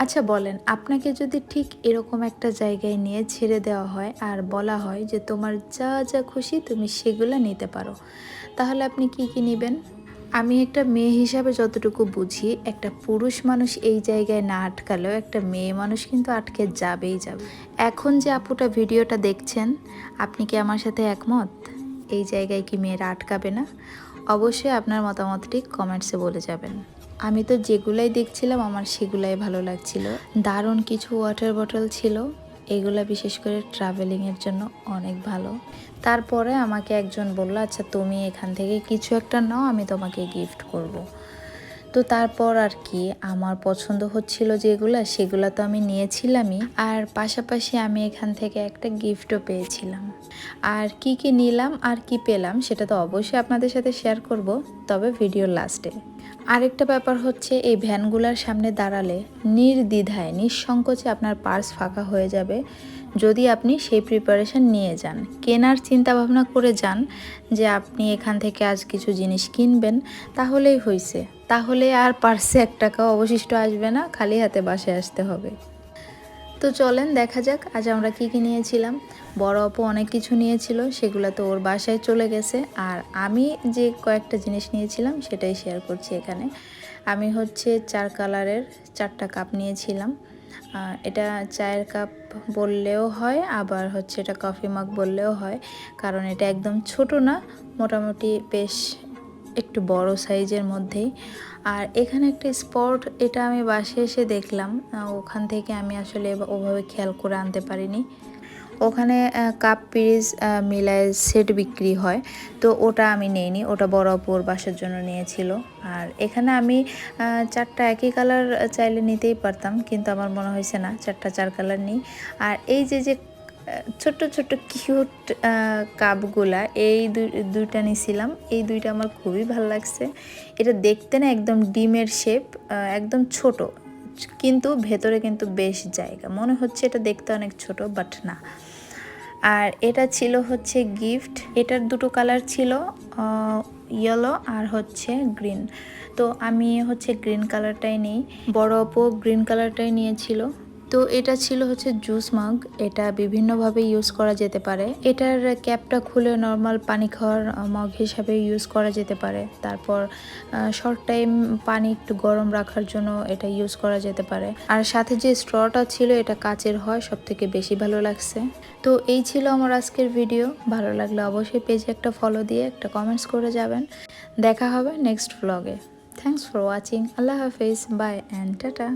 আচ্ছা বলেন, আপনাকে যদি ঠিক এরকম একটা জায়গায় নিয়ে ছেড়ে দেওয়া হয় আর বলা হয় যে তোমার যা যা খুশি তুমি সেগুলো নিতে পারো, তাহলে আপনি কি কি নেবেন? আমি একটা মেয়ে হিসাবে যতটুকু বুঝি, একটা পুরুষ মানুষ এই জায়গায় না আটকালেও একটা মেয়ে মানুষ কিন্তু আটকে যাবেই যাবে। এখন যে আপুটা ভিডিওটা দেখছেন, আপনি কি আমার সাথে একমত? এই জায়গায় কি মেয়েরা আটকাবে না? অবশ্যই আপনার মতামতটি কমেন্টসে বলে যাবেন। আমি তো যেগুলাই দেখছিলাম আমার সেগুলাই ভালো লাগছিল। দারুণ কিছু ওয়াটার বটল ছিল, এগুলা বিশেষ করে ট্রাভেলিংয়ের জন্য অনেক ভালো। তারপরে আমাকে একজন বলল, আচ্ছা তুমি এখান থেকে কিছু একটা নাও, আমি তোমাকে গিফট করব। তো তারপর আর কি আমার পছন্দ হচ্ছিল যেগুলা সেগুলা তো আমি নিয়েছিলামই, আর পাশাপাশি আমি এখান থেকে একটা গিফটও পেয়েছিলাম। আর কি কি নিলাম আর কি পেলাম সেটা তো অবশ্যই আপনাদের সাথে শেয়ার করব, তবে ভিডিওর লাস্টে। আরেকটা ব্যাপার হচ্ছে, এই ভ্যানগুলোর সামনে দাঁড়ালে নির্দ্বিধায় নিঃসংকোচে আপনার পার্স ফাঁকা হয়ে যাবে, যদি আপনি সেই প্রিপারেশন নিয়ে যান, কেনার চিন্তা ভাবনা করে যান যে আপনি এখান থেকে আজ কিছু জিনিস কিনবেন, তাহলেই হয়েছে। তাহলে আর পার্সে 1 টাকাও অবশিষ্ট আসবে না, খালি হাতে বাসায় আসতে হবে। তো চলেন দেখা যাক আজ আমরা কি কি নিয়েছিলাম। বড় আপু অনেক কিছু নিয়েছিল, সেগুলো তো ওর বাসায় চলে গেছে, আর আমি যে কয়েকটা জিনিস নিয়েছিলাম সেটাই শেয়ার করছি এখানে। আমি হচ্ছে 4 কালারের 4টা কাপ নিয়েছিলাম। এটা চায়ের কাপ বললেও হয়, আবার হচ্ছে এটা কফি মাগ বললেও হয়, কারণ এটা একদম ছোট না, মোটামুটি বেশ একটু বড় সাইজের মধ্যেই। আর এখানে একটা স্পট, এটা আমি বাসায় এসে দেখলাম, ওখান থেকে আমি আসলে ওভাবে খেয়াল করে আনতে পারিনি। ওখানে কাপ পিরিচ মিলায় সেট বিক্রি হয়, তো ওটা আমি নেইনি, ওটা বড় অপুর বাসার জন্য নিয়েছিল। আর এখানে আমি 4টা একই কালার চাইলে নিতেই পারতাম, কিন্তু আমার মনে হয়েছে না 4টা 4 কালার নিই। আর এই যে যে ছোট্ট ছোট্ট কিউট কাপগুলা, এই দুইটা নিছিলাম, এই দুইটা আমার খুবই ভালো লাগছে। এটা দেখতে না একদম ডিমের শেপ, একদম ছোট, কিন্তু ভেতরে কিন্তু বেশ জায়গা, মনে হচ্ছে এটা দেখতে অনেক ছোট, বাট না। আর এটা ছিল হচ্ছে গিফট, এটার দুটো কালার ছিল, ইয়েলো আর হচ্ছে গ্রিন। তো আমি হচ্ছে গ্রিন কালারটাই নিই, বড় আপু গ্রিন কালারটাই নিয়েছিল। তো এটা ছিল হচ্ছে জুস মাগ, এটা বিভিন্নভাবে ইউজ করা যেতে পারে। এটার ক্যাপটা খুলে নর্মাল পানি খাওয়ার মগ হিসাবে ইউজ করা যেতে পারে। তারপর শর্ট টাইম পানি একটু গরম রাখার জন্য এটা ইউজ করা যেতে পারে। আর সাথে যে স্ট্রটা ছিল এটা কাচের হয়, সব থেকে বেশি ভালো লাগছে। তো এই ছিল আমার আজকের ভিডিও, ভালো লাগলে অবশ্যই পেজে একটা ফলো দিয়ে একটা কমেন্টস করে যাবেন। দেখা হবে নেক্সট ভ্লগে। থ্যাংকস ফর ওয়াচিং, আল্লাহ হাফিজ, বাই অ্যান্ড টাটা।